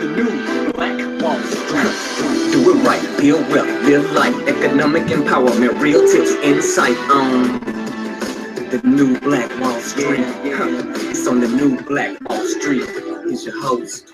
The new Black Wall Street. Do it right, build wealth, live life, economic empowerment, real tips, insight on the new Black Wall Street. It's on the new Black Wall Street. He's your host.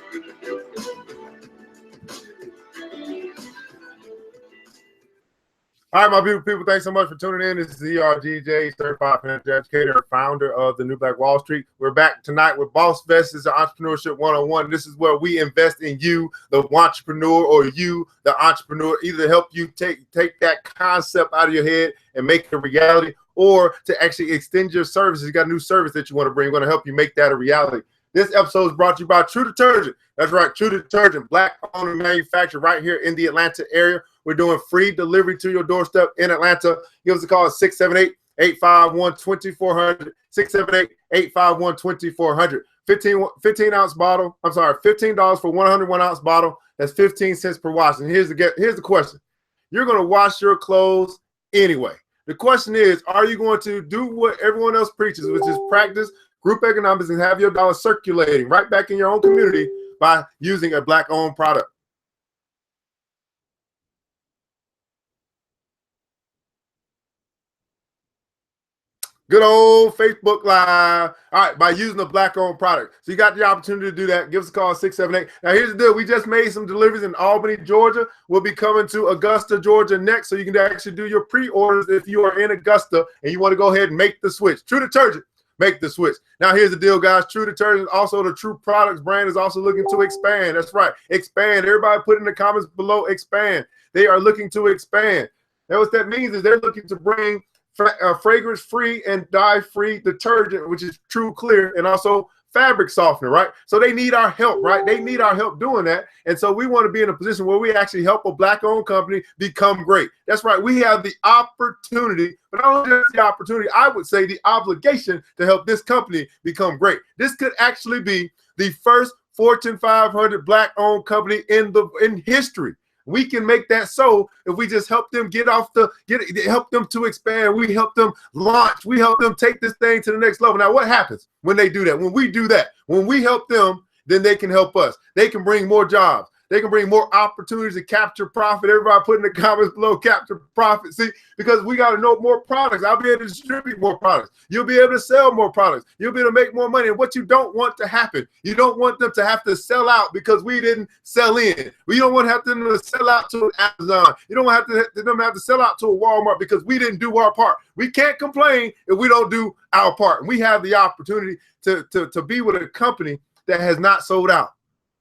All right, my beautiful people, thanks so much for tuning in. This is ERGJ, certified financial educator, founder of the New Black Wall Street. We're back tonight with Boss Vest. This is Entrepreneurship 101. This is where we invest in you, the entrepreneur, or you, the entrepreneur, either to help you take that concept out of your head and make it a reality, or to actually extend your services. You got a new service that you want to bring. We're going to help you make that a reality. This episode is brought to you by True Detergent. That's right, True Detergent, Black-owned and manufactured right here in the Atlanta area. We're doing free delivery to your doorstep in Atlanta. Give us a call at 678-851-2400, 678-851-2400. 15-ounce bottle. I'm sorry, $15 for 101-ounce bottle. That's 15 cents per wash. And here's the question. You're going to wash your clothes anyway. The question is, are you going to do what everyone else preaches, which is practice group economics and have your dollar circulating right back in your own community by using a Black-owned product? Good old Facebook Live. All right, by using a Black-owned product. So you got the opportunity to do that. Give us a call at 678. Now, here's the deal. We just made some deliveries in Albany, Georgia. We'll be coming to Augusta, Georgia next, so you can actually do your pre-orders if you are in Augusta and you want to go ahead and make the switch. True Detergent, make the switch. Now, here's the deal, guys. True Detergent, also the True Products brand, is also looking to expand. That's right, expand. Everybody put in the comments below, expand. They are looking to expand. Now, what that means is they're looking to bring fragrance-free and dye-free detergent, which is True Clear, and also fabric softener, right? So they need our help, right? They need our help doing that. And so we want to be in a position where we actually help a Black-owned company become great. That's right. We have the opportunity, but not only just the opportunity, I would say the obligation to help this company become great. This could actually be the first Fortune 500 Black-owned company in history. We can make that so if we just help them help them to expand. We help them launch. We help them take this thing to the next level. Now, what happens when they do that? When we do that, when we help them, then they can help us. They can bring more jobs. They can bring more opportunities to capture profit. Everybody put in the comments below, capture profit. See, because we got to know more products. I'll be able to distribute more products. You'll be able to sell more products. You'll be able to make more money. And what you don't want to happen, you don't want them to have to sell out because we didn't sell in. We don't want to have them to sell out to Amazon. You don't want them to have to sell out to a Walmart because we didn't do our part. We can't complain if we don't do our part. And we have the opportunity to be with a company that has not sold out.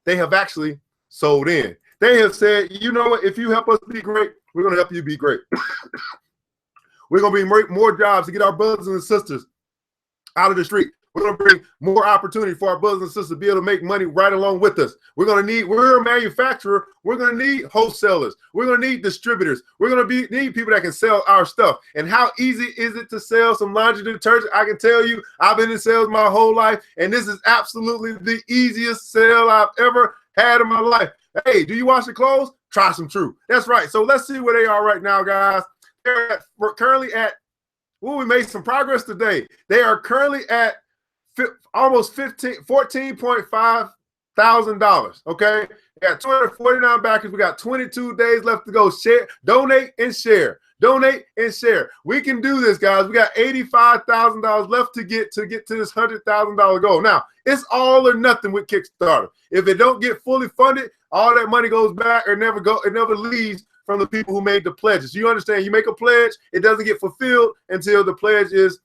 They have actually sold in. They have said, you know what, if you help us be great, we're going to help you be great. We're going to bring more jobs to get our brothers and sisters out of the street. We're going to bring more opportunity for our brothers and sisters to be able to make money right along with us. We're a manufacturer. We're going to need wholesalers. We're going to need distributors. We're going to need people that can sell our stuff. And how easy is it to sell some laundry detergent? I can tell you, I've been in sales my whole life, and this is absolutely the easiest sale I've ever had in my life. Hey, do you wash your clothes? Try some True. That's right. So let's see where they are right now, guys. We're currently at, we made some progress today. They are currently at almost $14.5 thousand. Okay, we got 249 backers. We got 22 days left to go. Share, donate, and share. Donate and share. We can do this, guys. We got $85,000 left to get to this $100,000 goal. Now, it's all or nothing with Kickstarter. If it don't get fully funded, all that money goes back or it never leaves from the people who made the pledges. You understand? You make a pledge, it doesn't get fulfilled until the pledge is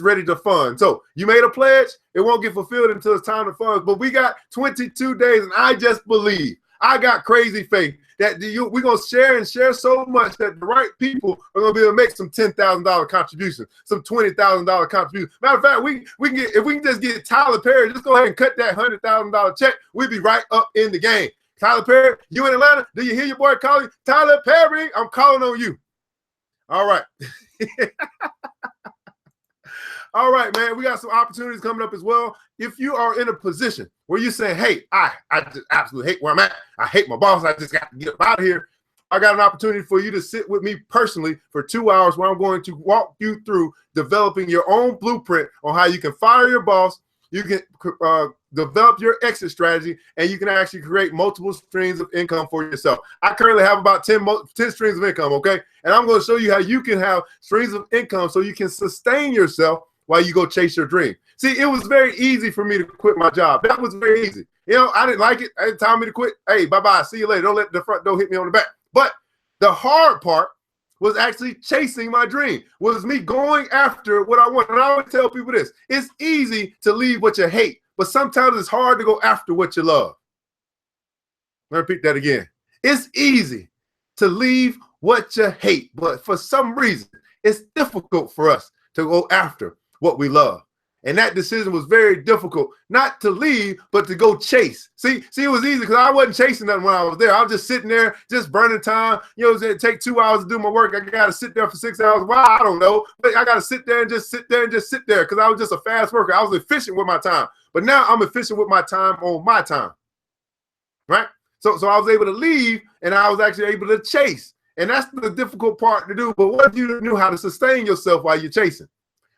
ready to fund. So you made a pledge, it won't get fulfilled until it's time to fund. But we got 22 days, and I just believe, I got crazy faith that we're going to share and share so much that the right people are going to be able to make some $10,000 contributions, some $20,000 contributions. Matter of fact, we can get, if we can just get Tyler Perry, just go ahead and cut that $100,000 check, we'll be right up in the game. Tyler Perry, you in Atlanta? Do you hear your boy calling? Tyler Perry, I'm calling on you. All right. All right, man, we got some opportunities coming up as well. If you are in a position where you're saying, hey, I just absolutely hate where I'm at. I hate my boss. I just got to get out of here. I got an opportunity for you to sit with me personally for 2 hours where I'm going to walk you through developing your own blueprint on how you can fire your boss. You can develop your exit strategy, and you can actually create multiple streams of income for yourself. I currently have about 10 streams of income, okay? And I'm going to show you how you can have streams of income so you can sustain yourself while you go chase your dream. See, it was very easy for me to quit my job. That was very easy. You know, I didn't like it. I didn't tell me to quit. Hey, bye-bye. See you later. Don't let the front door hit me on the back. But the hard part was actually chasing my dream, was me going after what I want. And I always tell people this: it's easy to leave what you hate, but sometimes it's hard to go after what you love. Let me repeat that again. It's easy to leave what you hate, but for some reason, it's difficult for us to go after what we love. And that decision was very difficult, not to leave, but to go chase. See, it was easy because I wasn't chasing nothing when I was there. I was just sitting there, just burning time. You know, it take 2 hours to do my work. I got to sit there for 6 hours. Why? I don't know. But I got to sit there and just sit there because I was just a fast worker. I was efficient with my time. But now I'm efficient with my time on my time, right? So I was able to leave, and I was actually able to chase. And that's the difficult part to do. But what if you knew how to sustain yourself while you're chasing?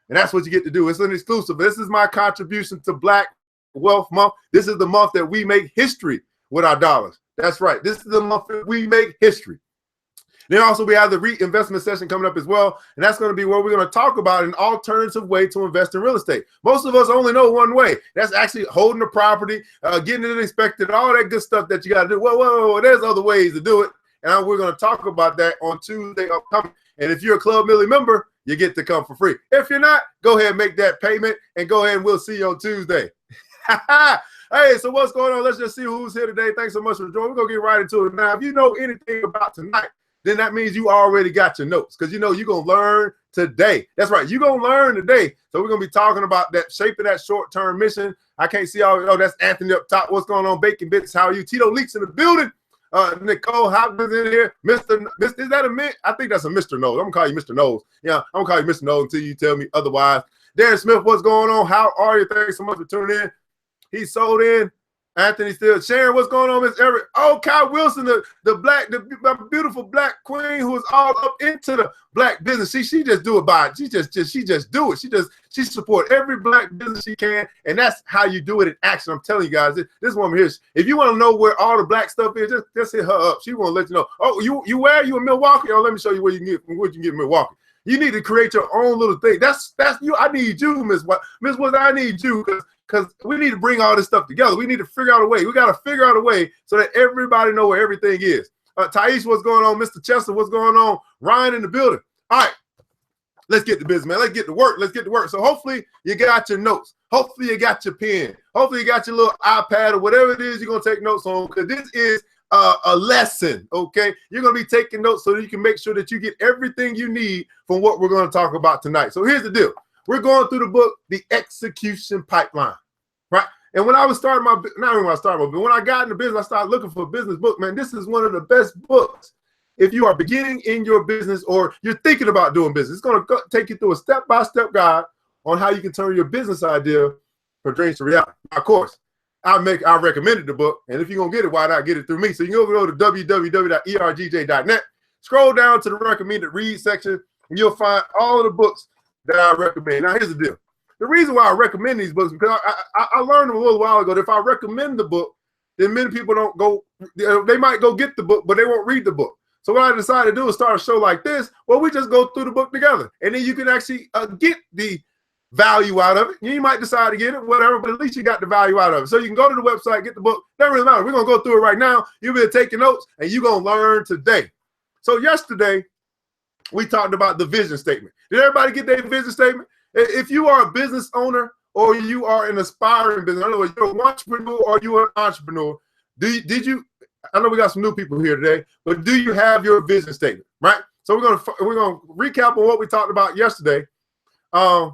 And that's what you get to do. It's an exclusive. This is my contribution to Black Wealth Month. This is the month that we make history with our dollars. That's right. This is the month that we make history. Then also we have the reinvestment session coming up as well. And that's going to be where we're going to talk about an alternative way to invest in real estate. Most of us only know one way. That's actually holding the property, getting it inspected, all that good stuff that you got to do. Whoa, there's other ways to do it. And we're going to talk about that on Tuesday upcoming. And if you're a Club Millie member, you get to come for free. If you're not, go ahead and make that payment and go ahead and we'll see you on Tuesday. Hey, so what's going on? Let's just see who's here today. Thanks so much for joining. We're going to get right into it. Now, if you know anything about tonight, then that means you already got your notes because you know you're going to learn today. That's right. You're going to learn today. So we're going to be talking about that, shaping that short-term mission. I can't see all. Oh, that's Anthony up top. What's going on? Bacon Bits. How are you? Tito Leaks in the building. Nicole Hopkins in here. Mr. Is that a mint? I think that's a Mr. Nose. I'm gonna call you Mr. Nose. Yeah, I'm gonna call you Mr. Nose until you tell me otherwise. Darren Smith, what's going on? How are you? Thanks so much for tuning in. He sold in. Anthony still. Sharon, what's going on, Miss Eric? Oh, Kai Wilson, the beautiful Black queen who is all up into the Black business. She just do it by. She just do it. She support every Black business she can, and that's how you do it in action. I'm telling you guys, this woman here. If you want to know where all the Black stuff is, just hit her up. She want to let you know. Oh, you where? You in Milwaukee? Oh, let me show you where you can get what you can get in Milwaukee. You need to create your own little thing. That's you. I need you, Miss Woods. I need you because we need to bring all this stuff together. We need to figure out a way. We got to figure out a way so that everybody know where everything is. Thais, what's going on? Mr. Chester, what's going on? Ryan in the building. All right, let's get to business, man. Let's get to work. Let's get to work. So hopefully you got your notes. Hopefully you got your pen. Hopefully you got your little iPad or whatever it is you're going to take notes on because this is a lesson, okay? You're going to be taking notes so that you can make sure that you get everything you need from what we're going to talk about tonight. So here's the deal. We're going through the book, The Execution Pipeline, right? And when I was starting my, not even when I started, but when I got into business, I started looking for a business book. Man, this is one of the best books if you are beginning in your business or you're thinking about doing business. It's going to take you through a step-by-step guide on how you can turn your business idea from dreams to reality. Of course, I recommended the book, and if you're going to get it, why not get it through me? So you can go to www.ergj.net, scroll down to the recommended read section, and you'll find all of the books that I recommend. Now, here's the deal. The reason why I recommend these books, because I learned a little while ago that if I recommend the book, then many people don't go, they might go get the book, but they won't read the book. So what I decided to do is start a show like this, where we just go through the book together. And then you can actually get the value out of it. You might decide to get it, whatever, but at least you got the value out of it. So you can go to the website, get the book. Doesn't really matter. We're going to go through it right now. You'll be taking notes, and you're going to learn today. So yesterday, we talked about the vision statement. Did everybody get their vision statement? If you are a business owner or you are an aspiring business, in other words, you're an entrepreneur or you're an entrepreneur, did you, I know we got some new people here today, but do you have your vision statement, right? So we're gonna recap on what we talked about yesterday. We're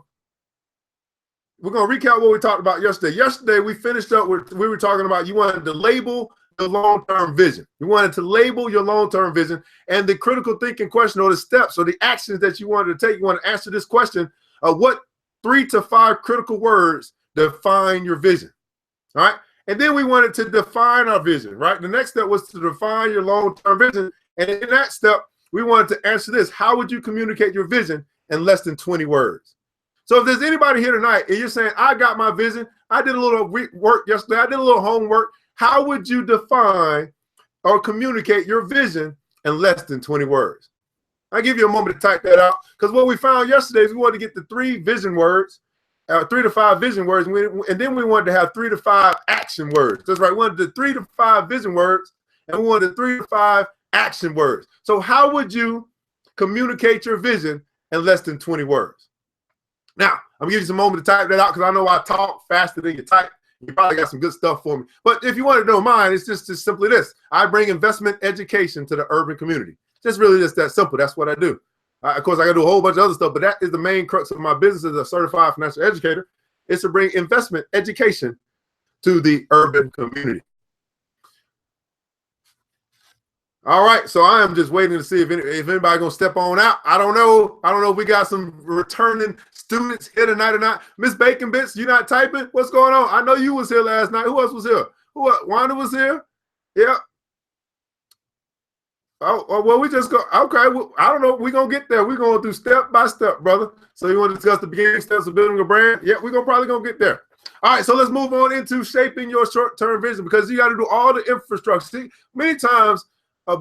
gonna recap what we talked about yesterday. Yesterday we finished up with, we were talking about you wanted to label the long-term vision. You wanted to label your long-term vision and the critical thinking question or the steps or the actions that you wanted to take. You want to answer this question of what 3 to 5 critical words define your vision. All right. And then we wanted to define our vision, right? The next step was to define your long-term vision. And in that step, we wanted to answer this. How would you communicate your vision in less than 20 words? So if there's anybody here tonight and you're saying, I got my vision, I did a little work yesterday. I did a little homework. How would you define or communicate your vision in less than 20 words? I'll give you a moment to type that out, because what we found yesterday is we wanted to get the 3 vision words, 3 to 5 vision words, and then we wanted to have 3 to 5 action words. That's right. We wanted the 3 to 5 vision words, and we wanted 3 to 5 action words. So how would you communicate your vision in less than 20 words? Now, I'm gonna give you some moment to type that out, because I know I talk faster than you type. You probably got some good stuff for me. But if you want to know mine, it's just simply this. I bring investment education to the urban community. Just really just that simple. That's what I do. Of course, I got to do a whole bunch of other stuff, but that is the main crux of my business as a certified financial educator, is to bring investment education to the urban community. All right, so I am just waiting to see if anybody gonna step on out. I don't know. I don't know if we got some returning students here tonight or not. Miss Bacon Bits, you not typing? What's going on? I know you was here last night. Who else was here? Wanda was here? Yeah. Oh, well, we just go. Okay, well, I don't know. We're gonna get there. We're gonna do step by step, brother. So you want to discuss the beginning steps of building a brand? Yeah, we're probably gonna get there. All right, so let's move on into shaping your short-term vision, because you got to do all the infrastructure. See, many times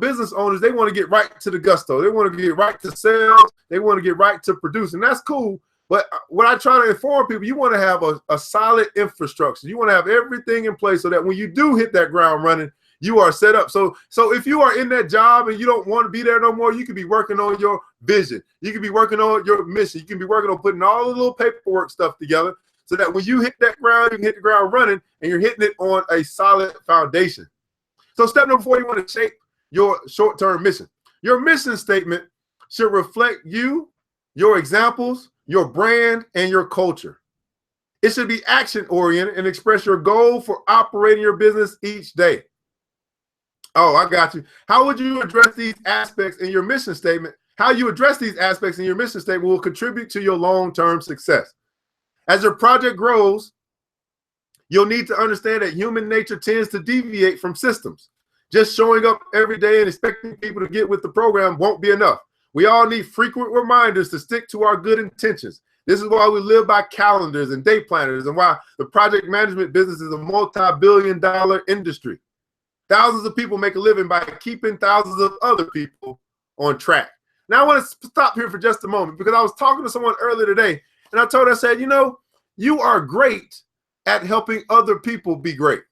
business owners, they want to get right to the gusto. They want to get right to sales. They want to get right to produce, and that's cool. But what I try to inform people, you want to have a solid infrastructure. You want to have everything in place so that when you do hit that ground running, you are set up. So if you are in that job and you don't want to be there no more, you can be working on your vision. You can be working on your mission. You can be working on putting all the little paperwork stuff together so that when you hit that ground, you can hit the ground running, and you're hitting it on a solid foundation. So step number 4, you want to shape your short-term mission. Your mission statement should reflect you, your examples, your brand, and your culture. It should be action-oriented and express your goal for operating your business each day. Oh, I got you. How would you address these aspects in your mission statement? How you address these aspects in your mission statement will contribute to your long-term success. As your project grows, you'll need to understand that human nature tends to deviate from systems. Just showing up every day and expecting people to get with the program won't be enough. We all need frequent reminders to stick to our good intentions. This is why we live by calendars and day planners, and why the project management business is a multi-billion-dollar industry. Thousands of people make a living by keeping thousands of other people on track. Now, I want to stop here for just a moment, because I was talking to someone earlier today, and I told her, I said, you know, you are great at helping other people be great.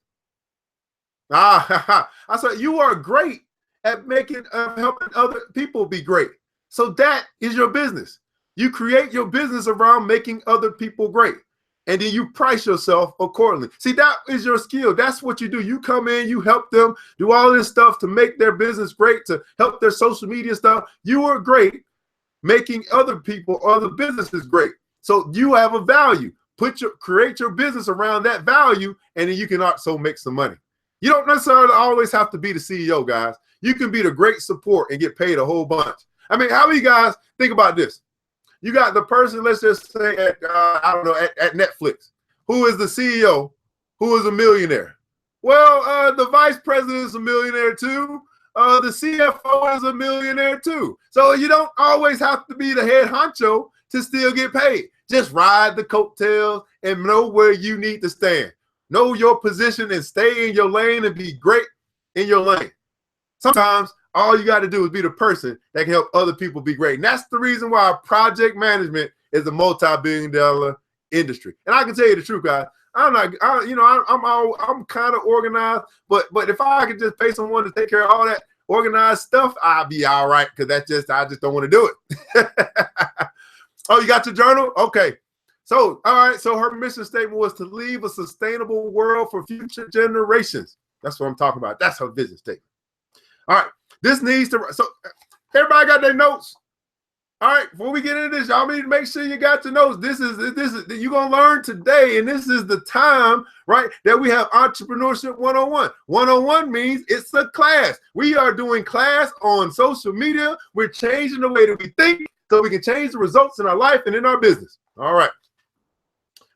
I said, you are great at helping other people be great. So that is your business. You create your business around making other people great, and then you price yourself accordingly. See, that is your skill. That's what you do. You come in, you help them do all this stuff to make their business great, to help their social media stuff. You are great making other people, other businesses great. So you have a value. Create your business around that value, and then you can also make some money. You don't necessarily always have to be the CEO, guys. You can be the great support and get paid a whole bunch. I mean, how many guys think about this? You got the person, let's just say at at Netflix, who is the CEO, who is a millionaire. Well, the vice president is a millionaire too. The CFO is a millionaire too. So you don't always have to be the head honcho to still get paid. Just ride the coattails and know where you need to stand. Know your position and stay in your lane and be great in your lane. Sometimes all you got to do is be the person that can help other people be great. And that's the reason why project management is a multi-billion-dollar industry. And I can tell you the truth, guys. I'm kind of organized, but if I could just pay someone to take care of all that organized stuff, I'll be all right, because I just don't want to do it. Oh, you got your journal? Okay. So, all right. So her mission statement was to leave a sustainable world for future generations. That's what I'm talking about. That's her vision statement. All right. This needs to, so everybody got their notes. All right. Before we get into this, y'all need to make sure you got your notes. This is you're going to learn today. And this is the time, right, that we have Entrepreneurship 101. 101 means it's a class. We are doing class on social media. We're changing the way that we think so we can change the results in our life and in our business. All right.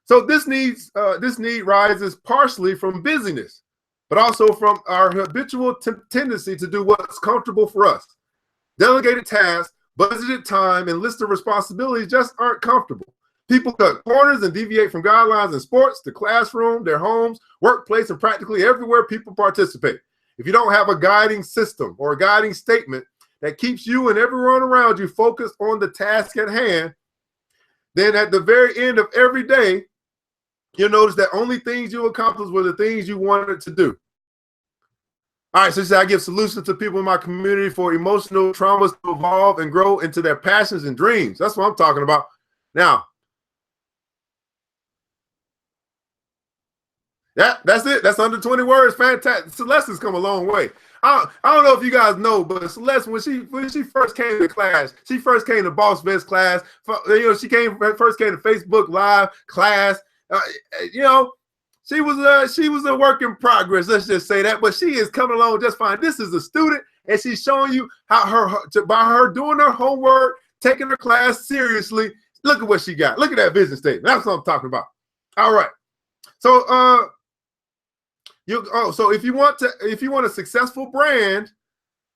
So this need rises partially from busyness, but also from our habitual tendency to do what's comfortable for us. Delegated tasks, budgeted time, and list of responsibilities just aren't comfortable. People cut corners and deviate from guidelines in sports, the classroom, their homes, workplace, and practically everywhere people participate. If you don't have a guiding system or a guiding statement that keeps you and everyone around you focused on the task at hand, then at the very end of every day, you'll notice that only things you accomplished were the things you wanted to do. All right, so she said, I give solutions to people in my community for emotional traumas to evolve and grow into their passions and dreams. That's what I'm talking about. Now, that's it. That's under 20 words. Fantastic. Celeste has come a long way. I don't know if you guys know, but Celeste, when she first came to class, she first came to Boss Vest class. She first came to Facebook Live class. She was a work in progress. Let's just say that, but she is coming along just fine. This is a student, and she's showing you how by her doing her homework, taking her class seriously. Look at what she got. Look at that business statement. That's what I'm talking about. All right. So so if you want a successful brand,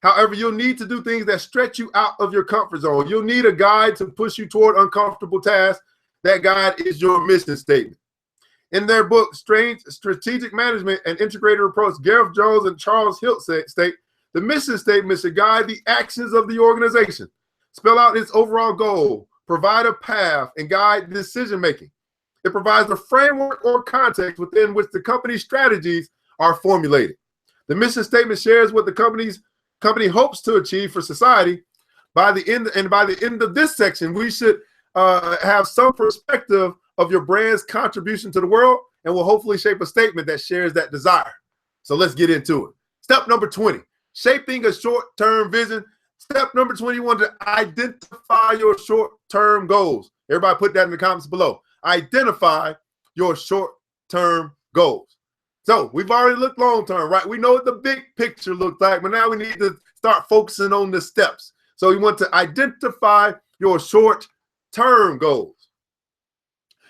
however, you'll need to do things that stretch you out of your comfort zone. You'll need a guide to push you toward uncomfortable tasks. That guide is your mission statement. In their book, Strategic Management and Integrated Approach, Gareth Jones and Charles Hilt state, the mission statement should guide the actions of the organization, spell out its overall goal, provide a path, and guide decision-making. It provides a framework or context within which the company's strategies are formulated. The mission statement shares what the company hopes to achieve for society. By the end of this section, we should have some perspective of your brand's contribution to the world, and will hopefully shape a statement that shares that desire. So let's get into it. Step number 20, shaping a short-term vision. Step number 21, to identify your short-term goals. Everybody put that in the comments below. Identify your short-term goals. So we've already looked long-term, right? We know what the big picture looks like, but now we need to start focusing on the steps. So we want to identify your short-term goals.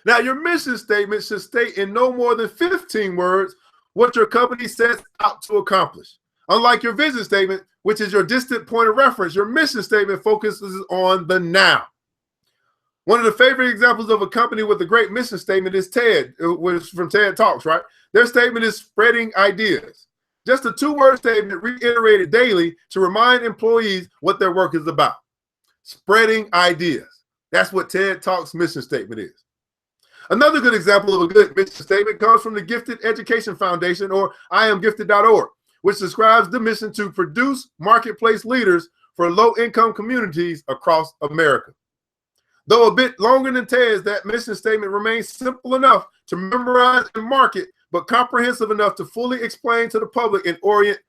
Now, your mission statement should state in no more than 15 words what your company sets out to accomplish. Unlike your vision statement, which is your distant point of reference, your mission statement focuses on the now. One of the favorite examples of a company with a great mission statement is TED, which is from TED Talks, right? Their statement is spreading ideas. Just a 2-word statement reiterated daily to remind employees what their work is about. Spreading ideas. That's what TED Talks mission statement is. Another good example of a good mission statement comes from the Gifted Education Foundation, or IamGifted.org, which describes the mission to produce marketplace leaders for low-income communities across America. Though a bit longer than TED's, that mission statement remains simple enough to memorize and market, but comprehensive enough to fully explain to the public and orient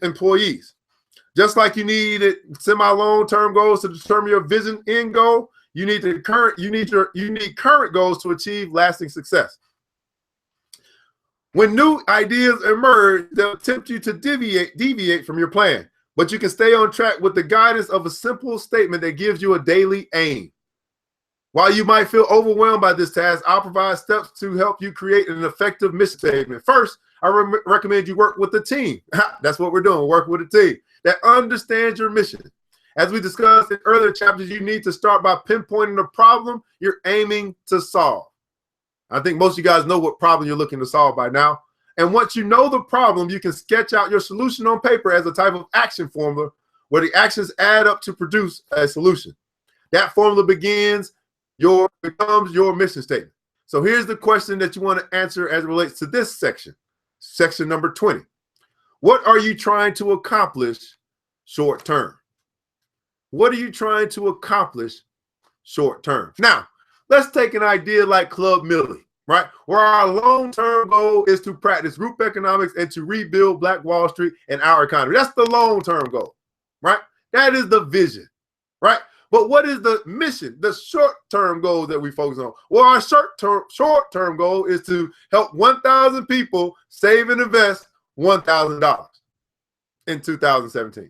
employees. Just like you needed semi-long-term goals to determine your vision end goal, you need current goals to achieve lasting success. When new ideas emerge, they'll tempt you to deviate from your plan, but you can stay on track with the guidance of a simple statement that gives you a daily aim. While you might feel overwhelmed by this task, I'll provide steps to help you create an effective mission statement. First, I recommend you work with a team. That's what we're doing, work with a team that understands your mission. As we discussed in earlier chapters, you need to start by pinpointing the problem you're aiming to solve. I think most of you guys know what problem you're looking to solve by now. And once you know the problem, you can sketch out your solution on paper as a type of action formula where the actions add up to produce a solution. That formula becomes your mission statement. So here's the question that you want to answer as it relates to this section, section number 20. What are you trying to accomplish short term? What are you trying to accomplish short term? Now, let's take an idea like Club Millie, right? Where our long-term goal is to practice group economics and to rebuild Black Wall Street and our economy. That's the long-term goal, right? That is the vision, right? But what is the mission, the short-term goal that we focus on? Well, our short-term goal is to help 1,000 people save and invest $1,000 in 2017.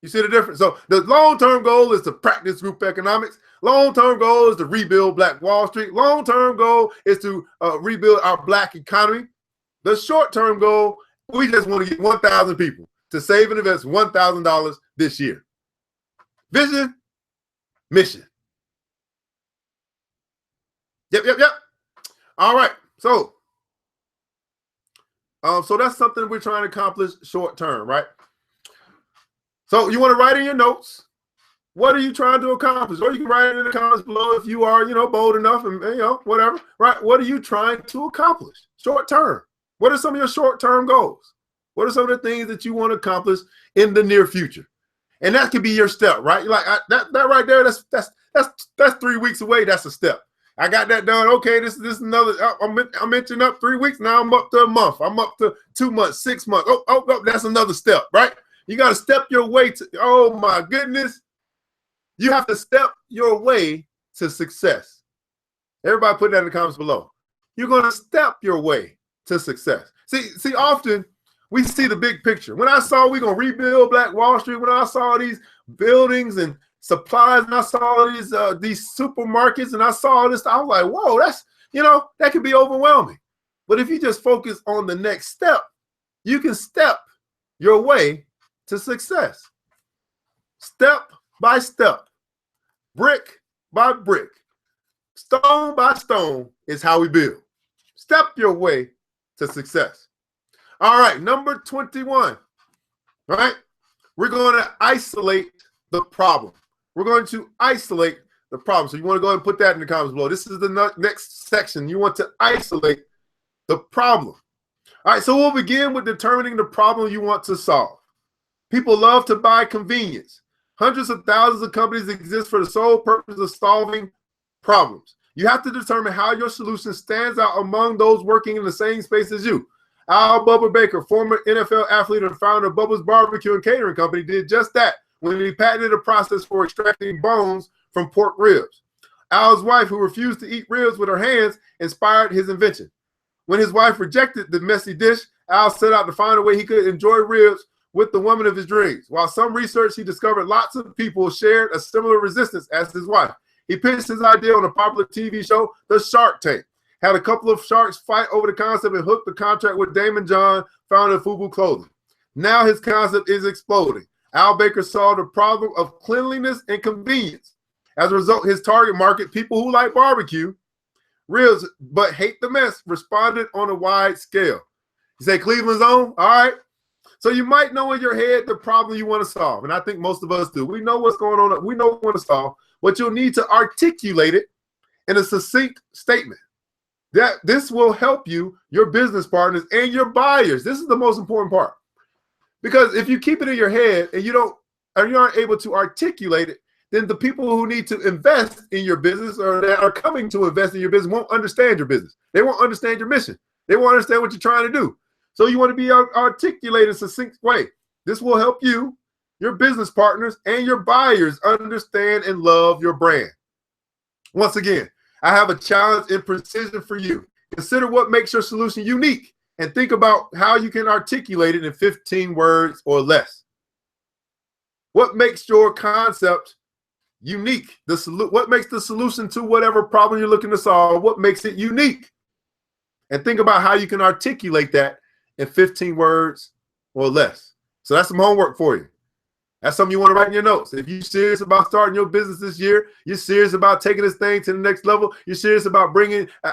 You see the difference? So the long-term goal is to practice group economics. Long-term goal is to rebuild Black Wall Street. Long-term goal is to rebuild our Black economy. The short-term goal, we just want to get 1,000 people to save and invest $1,000 this year. Vision, mission. Yep. All right. So that's something we're trying to accomplish short term, right? So you want to write in your notes, what are you trying to accomplish? Or you can write it in the comments below if you are, bold enough and, whatever, right? What are you trying to accomplish short term? What are some of your short term goals? What are some of the things that you want to accomplish in the near future? And that could be your step, right? Like that right there, that's 3 weeks away. That's a step. I got that done. Okay, this is another. I'm mentioning up 3 weeks. Now I'm up to a month. I'm up to 2 months, 6 months. Oh, that's another step, right? You got to step your way to, oh my goodness. You have to step your way to success. Everybody put that in the comments below. You're going to step your way to success. See, often we see the big picture. When I saw we're going to rebuild Black Wall Street, when I saw these buildings and supplies, and I saw these supermarkets, and I saw this, I was like, whoa, that's, that could be overwhelming. But if you just focus on the next step, you can step your way to success. Step by step, brick by brick, stone by stone is how we build. Step your way to success. All right, number 21, right? We're going to isolate the problem. We're going to isolate the problem. So you want to go ahead and put that in the comments below. This is the next section. You want to isolate the problem. All right, so we'll begin with determining the problem you want to solve. People love to buy convenience. Hundreds of thousands of companies exist for the sole purpose of solving problems. You have to determine how your solution stands out among those working in the same space as you. Al Bubba Baker, former NFL athlete and founder of Bubba's Barbecue and Catering Company, did just that when he patented a process for extracting bones from pork ribs. Al's wife, who refused to eat ribs with her hands, inspired his invention. When his wife rejected the messy dish, Al set out to find a way he could enjoy ribs with the woman of his dreams. While some research, he discovered lots of people shared a similar resistance as his wife. He pitched his idea on a popular TV show, The Shark Tank. Had a couple of sharks fight over the concept and hooked the contract with Damon John, founder of FUBU Clothing. Now his concept is exploding. Al Baker solved the problem of cleanliness and convenience. As a result, his target market, people who like barbecue, ribs, but hate the mess, responded on a wide scale. You say Cleveland's on? All right. So you might know in your head the problem you want to solve, and I think most of us do. We know what's going on. We know what we want to solve, but you'll need to articulate it in a succinct statement. This will help you, your business partners, and your buyers. This is the most important part. Because if you keep it in your head and you aren't able to articulate it, then the people who need to invest in your business or that are coming to invest in your business won't understand your business. They won't understand your mission. They won't understand what you're trying to do. So you want to be articulated in a succinct way. This will help you, your business partners, and your buyers understand and love your brand. Once again, I have a challenge in precision for you. Consider what makes your solution unique and think about how you can articulate it in 15 words or less. What makes your concept unique? What makes the solution to whatever problem you're looking to solve? What makes it unique? And think about how you can articulate that in 15 words or less. So that's some homework for you. That's something you want to write in your notes. If you're serious about starting your business this year, you're serious about taking this thing to the next level, you're serious about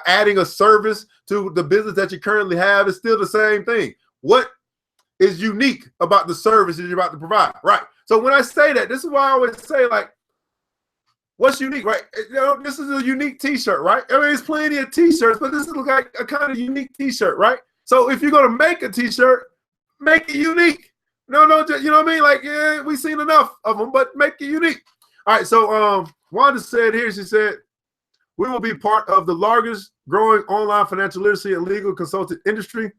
adding a service to the business that you currently have, it's still the same thing. What is unique about the service that you're about to provide, right? So when I say that, this is why I always say, like, what's unique, right? This is a unique t-shirt, right? I mean, there's plenty of t-shirts, but this is like a kind of unique t-shirt, right? So if you're going to make a t-shirt, make it unique. No, you know what I mean? Like, yeah, we've seen enough of them, but make it unique. All right, so Wanda said here, she said, we will be part of the largest growing online financial literacy and legal consulting industry.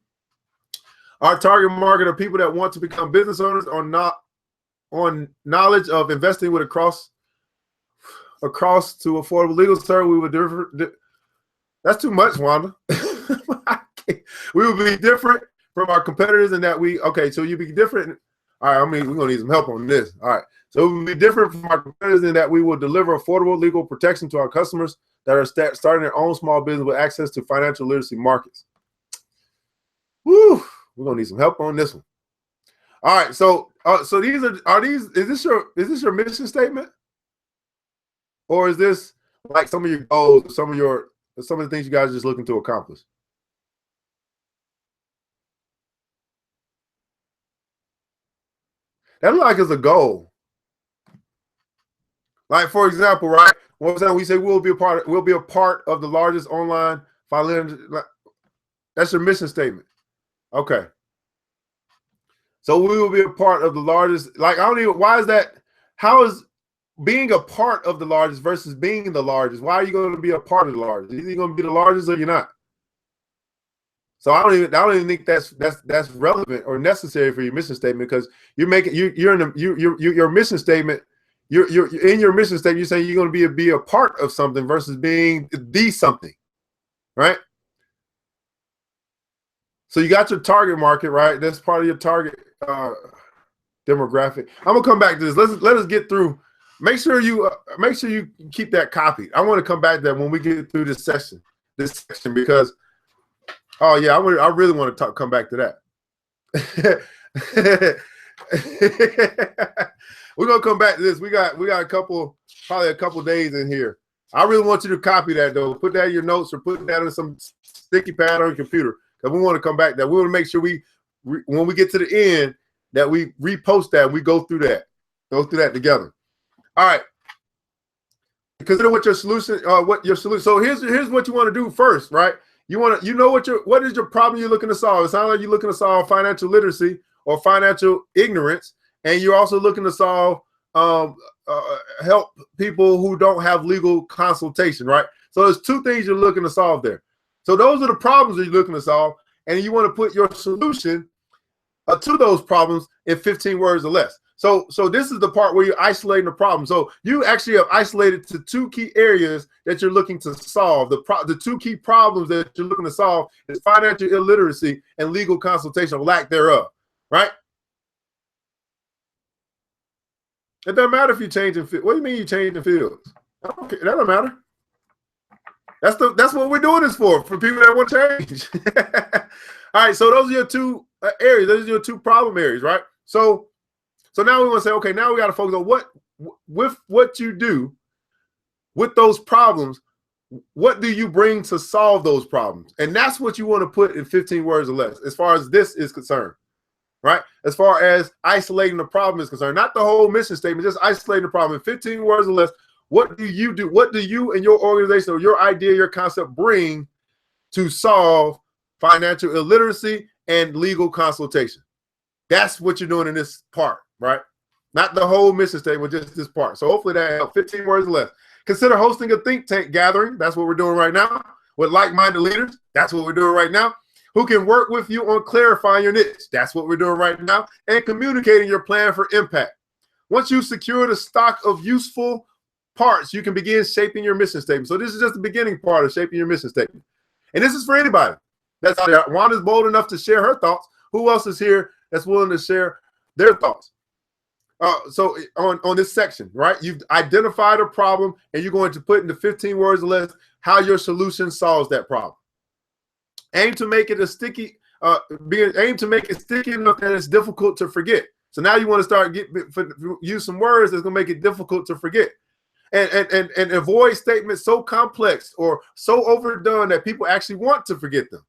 Our target market are people that want to become business owners or not on knowledge of investing with across to affordable legal service. We would differ. That's too much, Wanda. We will be different from our competitors in that so you be different. All right, I mean, we're going to need some help on this. All right, so we'll be different from our competitors in that we will deliver affordable legal protection to our customers that are starting their own small business with access to financial literacy markets. Woo, we're going to need some help on this one. All right, so is this your mission statement? Or is this like some of your goals, some of your some of the things you guys are just looking to accomplish? That look like it's a goal. Like, for example, right? What was that? We say we'll be a part of the largest online financial. That's your mission statement. Okay. So we will be a part of the largest. Like, I don't even. Why is that? How is being a part of the largest versus being the largest? Why are you going to be a part of the largest? Either you're going to be the largest or you're not. So I don't even think that's relevant or necessary for your mission statement, because you're making your mission statement. You're in your mission statement. You're saying you're going to be a part of something versus being the something, right? So you got your target market, right? That's part of your target demographic. I'm gonna come back to this. Let us get through. Make sure you keep that copied. I want to come back to that when we get through this section, because oh yeah, I really want to come back to that. We're gonna come back to this. We got probably a couple days in here. I really want you to copy that though. Put that in your notes or put that in some sticky pad on your computer, because we want to come back to that. We want to make sure when we get to the end that we repost that. We go through that together. All right. Consider what your solution. So here's what you want to do first, right? What is your problem you're looking to solve? It sounds like you're looking to solve financial literacy or financial ignorance, and you're also looking to solve help people who don't have legal consultation, right? So there's two things you're looking to solve there. So those are the problems that you're looking to solve, and you want to put your solution to those problems in 15 words or less. So this is the part where you're isolating the problem. So you actually have isolated to two key areas that you're looking to solve. The two key problems that you're looking to solve is financial illiteracy and legal consultation, or lack thereof, right? It doesn't matter if you're changing fields. What do you mean you're changing fields? Okay, that don't matter. That's what we're doing this for people that want to change. All right, so those are your two areas. Those are your two problem areas, right? So now we want to say, okay, now we got to focus on what you do with those problems. What do you bring to solve those problems? And that's what you want to put in 15 words or less, as far as this is concerned, right? As far as isolating the problem is concerned, not the whole mission statement, just isolating the problem in 15 words or less. What do you do? What do you and your organization or your idea, your concept bring to solve financial illiteracy and legal consultation? That's what you're doing in this part, right? Not the whole mission statement, just this part. So hopefully that helps. 15 words or less. Consider hosting a think tank gathering. That's what we're doing right now with like-minded leaders. That's what we're doing right now. Who can work with you on clarifying your niche. That's what we're doing right now. And communicating your plan for impact. Once you've secured a stock of useful parts, you can begin shaping your mission statement. So this is just the beginning part of shaping your mission statement. And this is for anybody that's out there. Wanda's bold enough to share her thoughts. Who else is here that's willing to share their thoughts? So on this section, right? You've identified a problem, and you're going to put into 15 words or less how your solution solves that problem. Aim to make it sticky enough that it's difficult to forget. So now you want to start use some words that's going to make it difficult to forget. And avoid statements so complex or so overdone that people actually want to forget them.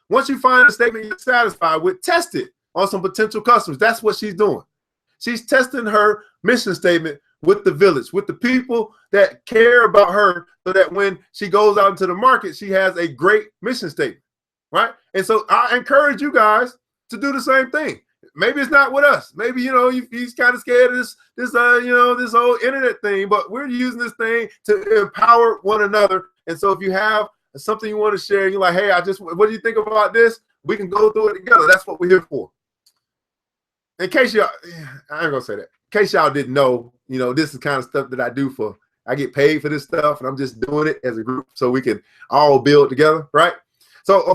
Once you find a statement you're satisfied with, test it on some potential customers. That's what she's doing. She's testing her mission statement with the village, with the people that care about her, so that when she goes out into the market, she has a great mission statement, right? And so I encourage you guys to do the same thing. Maybe it's not with us. Maybe, he's kind of scared of this whole internet thing, but we're using this thing to empower one another. And so if you have something you want to share, you're like, hey, what do you think about this? We can go through it together. That's what we're here for. In case y'all, I ain't gonna say that. In case y'all didn't know, this is kind of stuff that I do I get paid for this stuff, and I'm just doing it as a group so we can all build together, right? So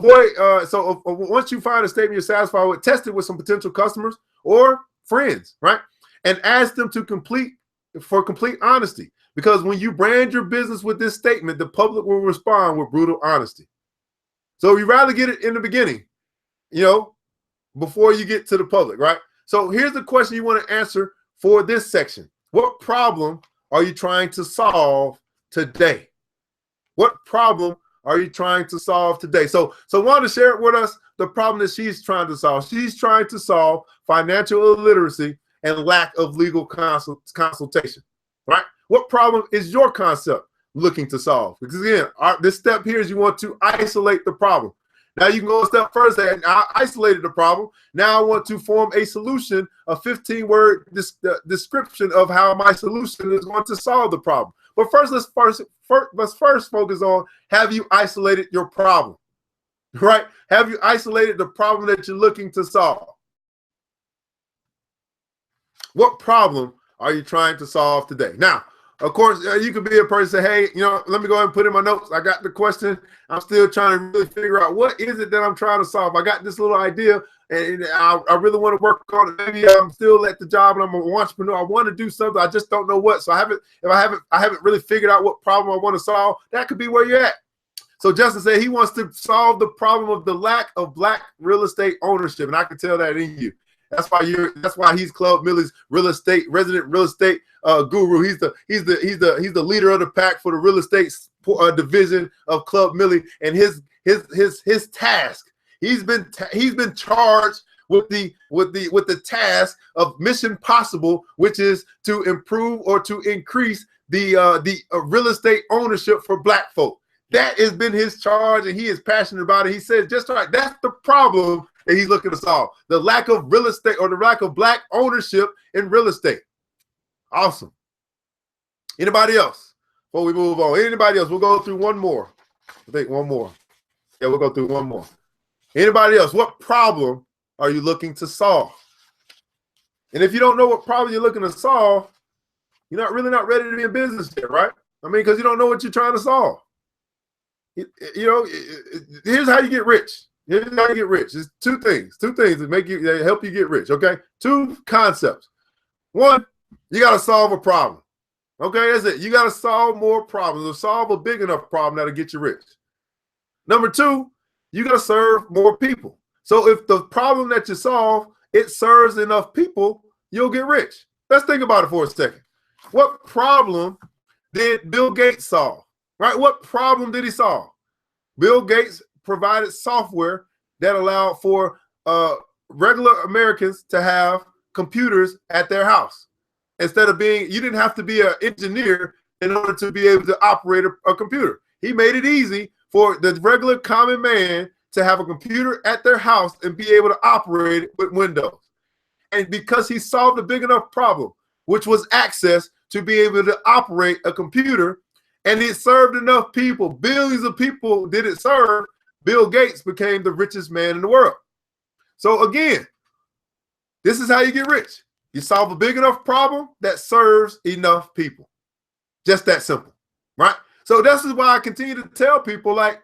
once you find a statement you're satisfied with, test it with some potential customers or friends, right? And ask them for complete honesty. Because when you brand your business with this statement, the public will respond with brutal honesty. So you rather get it in the beginning, before you get to the public, right? So here's the question you want to answer for this section. What problem are you trying to solve today? What problem are you trying to solve today? So Wanda shared with us the problem that she's trying to solve. She's trying to solve financial illiteracy and lack of legal consultation, right? What problem is your concept looking to solve? Because again, this step here is you want to isolate the problem. Now you can go a step further and I isolated the problem. Now I want to form a solution, a 15-word description of how my solution is going to solve the problem. But first, let's first focus on, have you isolated your problem, right? Have you isolated the problem that you're looking to solve? What problem are you trying to solve today? Now, of course, you could be a person, say, hey, let me go ahead and put in my notes. I got the question. I'm still trying to really figure out what is it that I'm trying to solve. I got this little idea and I really want to work on it. Maybe I'm still at the job and I'm an entrepreneur. I want to do something. I just don't know what. So I haven't really figured out what problem I want to solve. That could be where you're at. So Justin said he wants to solve the problem of the lack of Black real estate ownership. And I can tell that in you. That's why he's Club Millie's resident real estate guru. He's the leader of the pack for the real estate division of Club Millie. And his task, he's been charged with the task of Mission Possible, which is to improve or to increase the real estate ownership for Black folk. That has been his charge, and he is passionate about it. He says, just right, that's the problem that he's looking to solve: the lack of real estate, or the lack of Black ownership in real estate. Awesome. Anybody else before we move on? Anybody else? We'll go through one more. I think one more. Yeah, we'll go through one more. Anybody else? What problem are you looking to solve? And if you don't know what problem you're looking to solve, you're not ready to be in business yet, right? I mean, because you don't know what you're trying to solve. Here's how you get rich. Here's how you get rich. There's two things that help you get rich. Okay, two concepts. One, you got to solve a problem. Okay, that's it. You got to solve more problems, or solve a big enough problem that'll get you rich. Number two, you got to serve more people. So if the problem that you solve, it serves enough people, you'll get rich. Let's think about it for a second. What problem did Bill Gates solve? Right? What problem did he solve? Bill Gates provided software that allowed for regular Americans to have computers at their house. Instead of you didn't have to be an engineer in order to be able to operate a computer. He made it easy for the regular common man to have a computer at their house and be able to operate it with Windows. And because he solved a big enough problem, which was access to be able to operate a computer, and it served enough people, billions of people did it serve, Bill Gates became the richest man in the world. So again, this is how you get rich. You solve a big enough problem that serves enough people. Just that simple, right? So this is why I continue to tell people, like,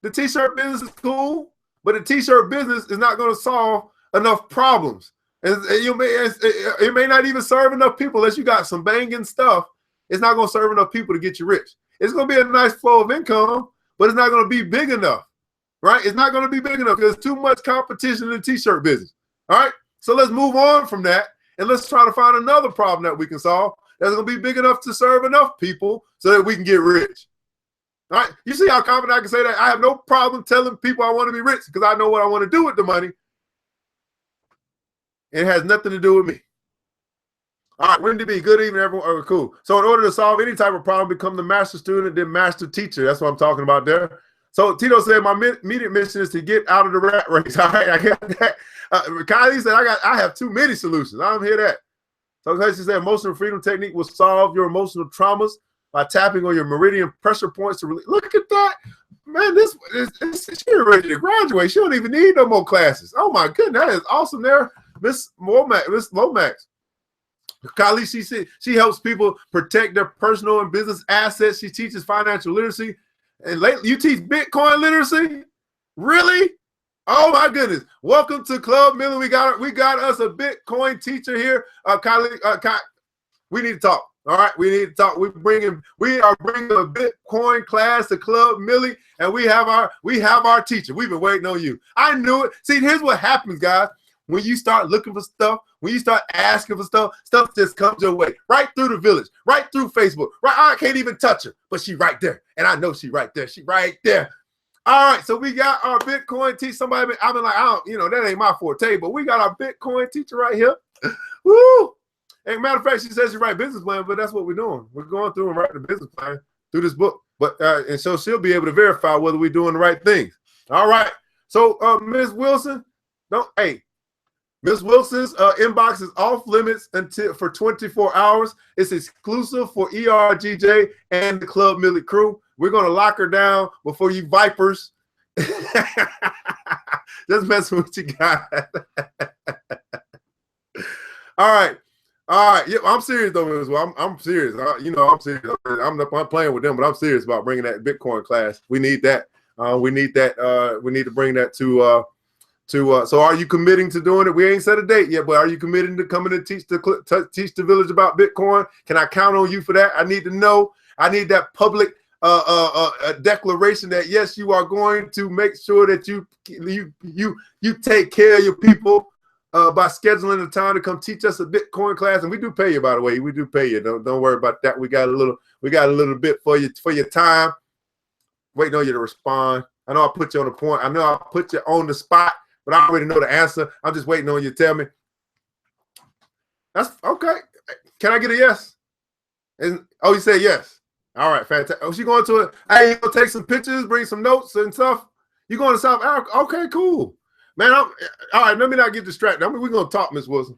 the t-shirt business is cool, but the t-shirt business is not going to solve enough problems. It may not even serve enough people unless you got some banging stuff. It's not going to serve enough people to get you rich. It's going to be a nice flow of income, but it's not going to be big enough, right? It's not going to be big enough because there's too much competition in the t-shirt business, all right? So let's move on from that, and let's try to find another problem that we can solve that's going to be big enough to serve enough people so that we can get rich, all right? You see how confident I can say that? I have no problem telling people I want to be rich because I know what I want to do with the money. It has nothing to do with me. All right, Wendy B, good evening, everyone. Oh, cool. So in order to solve any type of problem, become the master student, then master teacher. That's what I'm talking about there. So Tito said, my immediate mission is to get out of the rat race. All right, I get that. Kylie said, I have too many solutions. I don't hear that. So she said, emotional freedom technique will solve your emotional traumas by tapping on your meridian pressure points to release. Look at that. Man, she's ready to graduate. She don't even need no more classes. Oh my goodness, that is awesome there. Miss Lomax. Kylie, she helps people protect their personal and business assets. She teaches financial literacy. And you teach Bitcoin literacy? Really? Oh my goodness. Welcome to Club Millie. We got us a Bitcoin teacher here. Kylie, we need to talk. All right, we need to talk. We are bringing a Bitcoin class to Club Millie, and we have our teacher. We've been waiting on you. I knew it. See, here's what happens, guys. when you start looking for stuff, when you start asking for stuff, stuff just comes your way, right through the village, right through Facebook, right? I can't even touch her, but she right there. And I know she right there. She right there. All right, so we got our Bitcoin teacher. Somebody, I've been like, that ain't my forte, but we got our Bitcoin teacher right here. Woo! And matter of fact, she says she write business plan, but that's what we're doing. We're going through and writing the business plan through this book. But and so she'll be able to verify whether we're doing the right things. All right. So Ms. Wilson, Ms. Wilson's inbox is off limits for 24 hours. It's exclusive for ERGJ and the Club Millie crew. We're gonna lock her down before you vipers. Just messing with you guys. All right. Yeah, I'm serious though as well. I'm serious. I'm serious. I'm playing with them, but I'm serious about bringing that Bitcoin class. We need that. We need that. We need to bring that to. So are you committing to doing it? We ain't set a date yet, but are you committing to coming to teach the village about Bitcoin? Can I count on you for that? I need to know. I need that public a declaration that yes, you are going to make sure that you take care of your people by scheduling the time to come teach us a Bitcoin class. And we do pay you, by the way. We do pay you. Don't worry about that. We got a little bit for your time. Waiting on you to respond. I know I put you on the point. I know I put you on the spot, but I already know the answer. I'm just waiting on you to tell me. That's okay. Can I get a yes? You said yes. All right, fantastic. Oh, she going to it. Hey, you gonna take some pictures, bring some notes and stuff. You going to South Africa? Okay, cool. Man, all right, let me not get distracted. I mean, we're going to talk, Miss Wilson.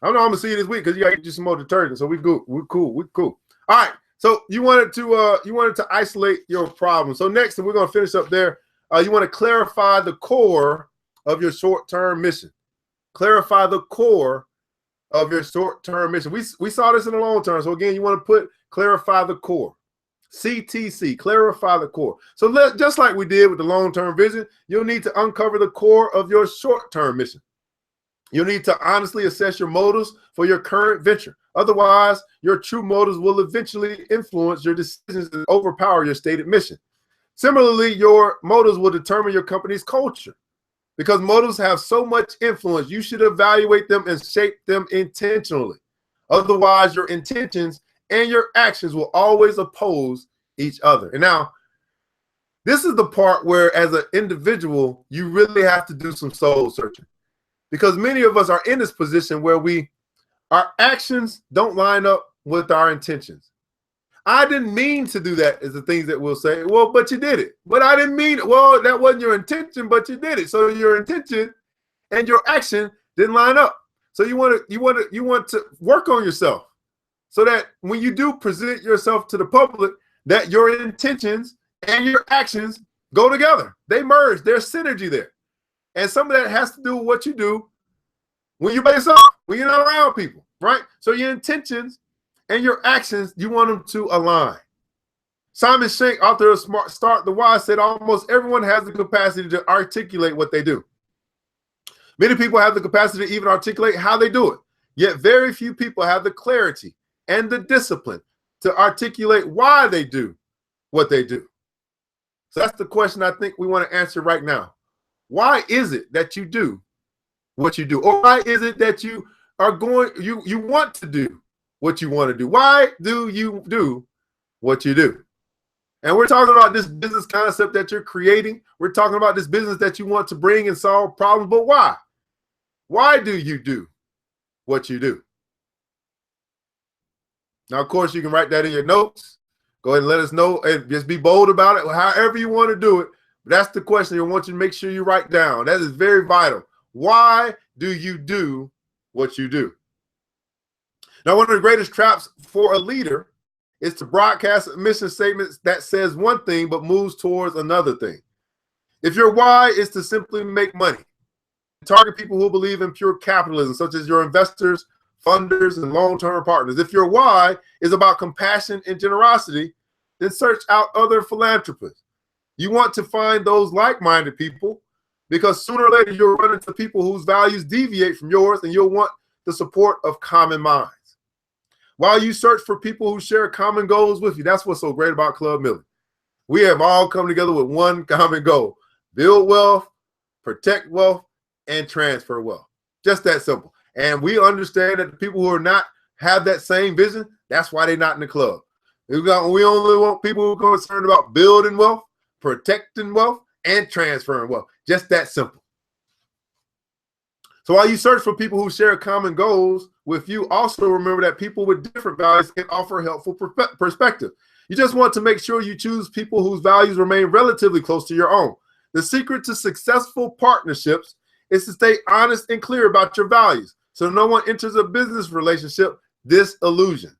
I know I'm going to see you this week because you got to get you some more detergent. So we're cool. All right. So you wanted to isolate your problem. So next, and we're going to finish up there, you want to clarify the core of your short-term mission. Clarify the core of your short-term mission. We saw this in the long term. So again, you want to clarify the core. CTC, clarify the core. So just like we did with the long-term vision, you'll need to uncover the core of your short-term mission. You'll need to honestly assess your motives for your current venture. Otherwise, your true motives will eventually influence your decisions and overpower your stated mission. Similarly, your motives will determine your company's culture. Because motives have so much influence, you should evaluate them and shape them intentionally. Otherwise, your intentions and your actions will always oppose each other. And now, this is the part where, as an individual, you really have to do some soul searching. Because many of us are in this position where our actions don't line up with our intentions. I didn't mean to do that is the things that we'll say. Well, but you did it. But I didn't mean it. Well, that wasn't your intention, but you did it. So your intention and your action didn't line up. So you want to work on yourself so that when you do present yourself to the public, that your intentions and your actions go together. They merge. There's synergy there. And some of that has to do with what you do when you're by yourself, when you're not around people, right? So your intentions and your actions, you want them to align. Simon Shank, author of Start the Why, said almost everyone has the capacity to articulate what they do. Many people have the capacity to even articulate how they do it, yet very few people have the clarity and the discipline to articulate why they do what they do. So that's the question I think we want to answer right now. Why is it that you do what you do? Or why is it that you want to do what you want to do? Why do you do what you do? And we're talking about this business concept that you're creating. We're talking about this business that you want to bring and solve problems, but why? Why do you do what you do? Now, of course, you can write that in your notes. Go ahead and let us know and just be bold about it, however you want to do it. But that's the question I want you to make sure you write down. That is very vital. Why do you do what you do? Now, one of the greatest traps for a leader is to broadcast a mission statement that says one thing but moves towards another thing. If your why is to simply make money, target people who believe in pure capitalism, such as your investors, funders, and long-term partners. If your why is about compassion and generosity, then search out other philanthropists. You want to find those like-minded people because sooner or later you'll run into people whose values deviate from yours and you'll want the support of common minds. While you search for people who share common goals with you, that's what's so great about Club Millie. We have all come together with one common goal: build wealth, protect wealth, and transfer wealth. Just that simple. And we understand that the people who are not have that same vision, that's why they're not in the club. We only want people who are concerned about building wealth, protecting wealth, and transferring wealth. Just that simple. So while you search for people who share common goals with you, also remember that people with different values can offer a helpful perspective. You just want to make sure you choose people whose values remain relatively close to your own. The secret to successful partnerships is to stay honest and clear about your values, so no one enters a business relationship disillusioned.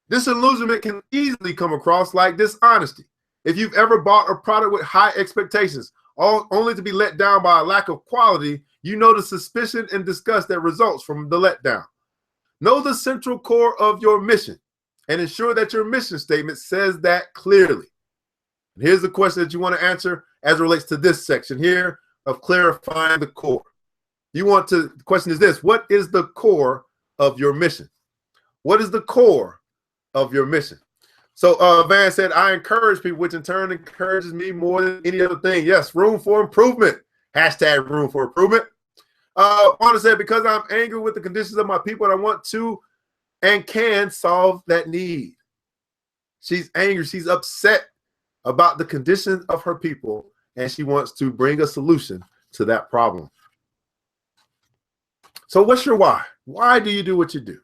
Disillusionment can easily come across like dishonesty. If you've ever bought a product with high expectations, only to be let down by a lack of quality, you know the suspicion and disgust that results from the letdown. Know the central core of your mission and ensure that your mission statement says that clearly. And here's the question that you want to answer as it relates to this section here of clarifying the core. The question is this: what is the core of your mission? What is the core of your mission? So Van said, I encourage people, which in turn encourages me more than any other thing. Yes, room for improvement. Hashtag room for improvement. Wanda said, because I'm angry with the conditions of my people and I want to and can solve that need. She's angry. She's upset about the conditions of her people, and she wants to bring a solution to that problem. So what's your why? Why do you do what you do?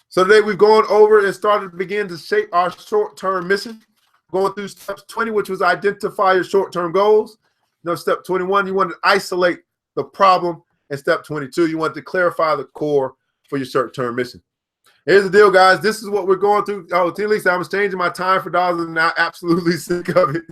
So today we've gone over and started to begin to shape our short-term mission. Going through steps 20, which was identify your short-term goals. Step 21, you want to isolate the problem. And step 22, you want to clarify the core for your short-term mission. Here's the deal, guys. This is what we're going through. Oh, at least I was changing my time for dollars, and I'm absolutely sick of it.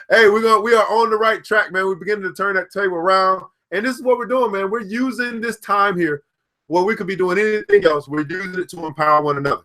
Hey, we are on the right track, man. We're beginning to turn that table around. And this is what we're doing, man. We're using this time here where we could be doing anything else. We're using it to empower one another.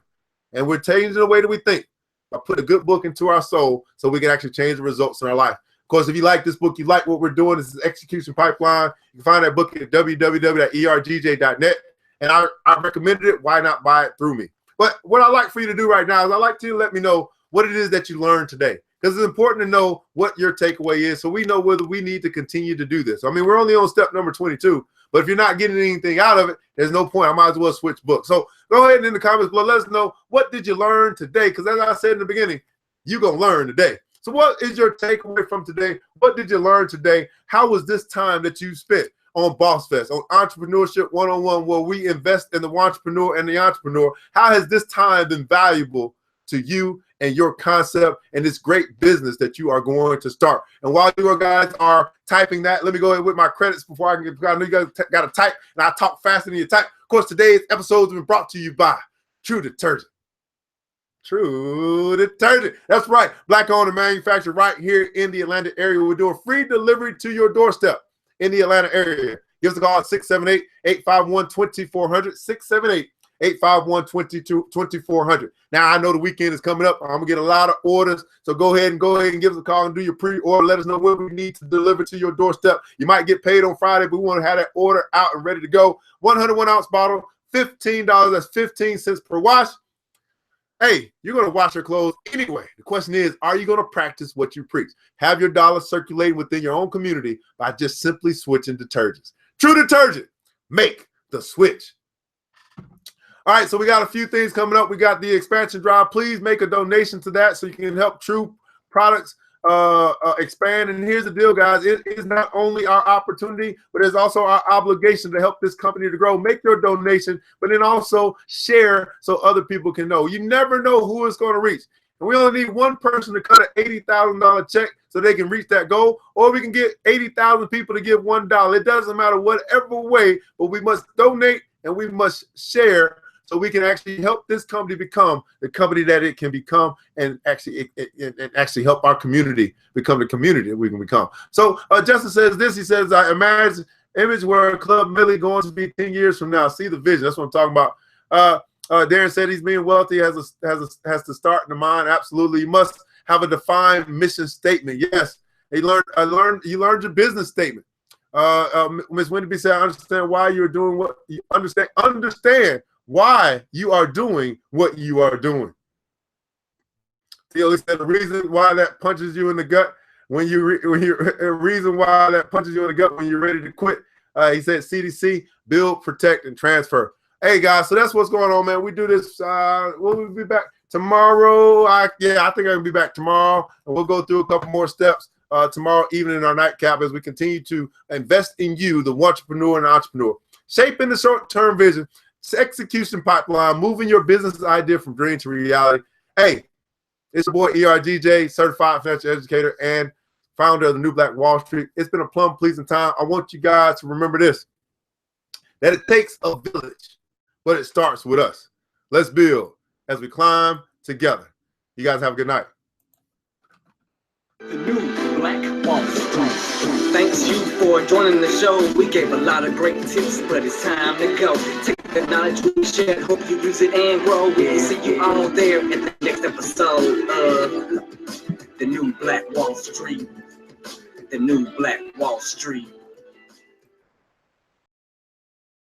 And we're changing the way that we think. I put a good book into our soul so we can actually change the results in our life. Of course, if you like this book, you like what we're doing, this is Execution Pipeline. You can find that book at www.ergj.net. And I recommended it. Why not buy it through me? But what I like for you to do right now is I like to let me know what it is that you learned today. Because it's important to know what your takeaway is so we know whether we need to continue to do this. I mean, we're only on step number 22. But if you're not getting anything out of it, there's no point. I might as well switch books. So go ahead and in the comments below, let us know, what did you learn today? Because as I said in the beginning, you're going to learn today. So what is your takeaway from today? What did you learn today? How was this time that you spent on Boss Fest, on Entrepreneurship 101, where we invest in the entrepreneur and the entrepreneur? How has this time been valuable to you and your concept and this great business that you are going to start? And while you guys are typing that, let me go ahead with my credits before I can get, I know you guys got to type, and I talk faster than you type. Of course, today's episode has been brought to you by True Detergent. True Detergent. That's right. Black-owned and manufactured right here in the Atlanta area. We're doing free delivery to your doorstep in the Atlanta area. Give us a call at 678-851-2400, 678-851-2400. Now, I know the weekend is coming up. I'm going to get a lot of orders, so go ahead and give us a call and do your pre-order. Let us know what we need to deliver to your doorstep. You might get paid on Friday, but we want to have that order out and ready to go. 101-ounce bottle, $15. That's 15 cents per wash. Hey, you're going to wash your clothes anyway. The question is, are you going to practice what you preach? Have your dollars circulating within your own community by just simply switching detergents. True Detergent. Make the switch. All right, so we got a few things coming up. We got the expansion drive. Please make a donation to that so you can help True Products expand. And here's the deal, guys. It is not only our opportunity, but it's also our obligation to help this company to grow. Make your donation, but then also share so other people can know. You never know who it's going to reach. And we only need one person to cut an $80,000 check so they can reach that goal, or we can get 80,000 people to give $1. It doesn't matter whatever way, but we must donate and we must share so we can actually help this company become the company that it can become, and actually help our community become the community that we can become. So Justin says this. He says, I imagine image where Club Millie going to be 10 years from now. See the vision. That's what I'm talking about. Darren said he's being wealthy has to start in the mind. Absolutely. You must have a defined mission statement. Yes. You learned your business statement. Ms. Wendy said, I understand why you're doing what you understand why you are doing what you are doing. Theo said the reason why that punches you in the gut when you're ready to quit He said CDC, build, protect, and transfer. Hey, guys, so that's what's going on, man. We do this. We'll be back tomorrow. I think I'm going to be back tomorrow, and we'll go through a couple more steps tomorrow evening in our nightcap as we continue to invest in you, the entrepreneur and entrepreneur. Shaping the short-term vision, execution pipeline, moving your business idea from dream to reality. Hey, it's your boy ERGJ, certified financial educator and founder of the New Black Wall Street. It's been a plum pleasing time. I want you guys to remember this, that it takes a village, but it starts with us. Let's build as we climb together. You guys have a good night. The New Black Wall Street. Thanks you for joining the show. We gave a lot of great tips, but it's time to go. Take the knowledge we shared, hope you use it and grow. We'll see you all there at the next episode of The New Black Wall Street. The New Black Wall Street.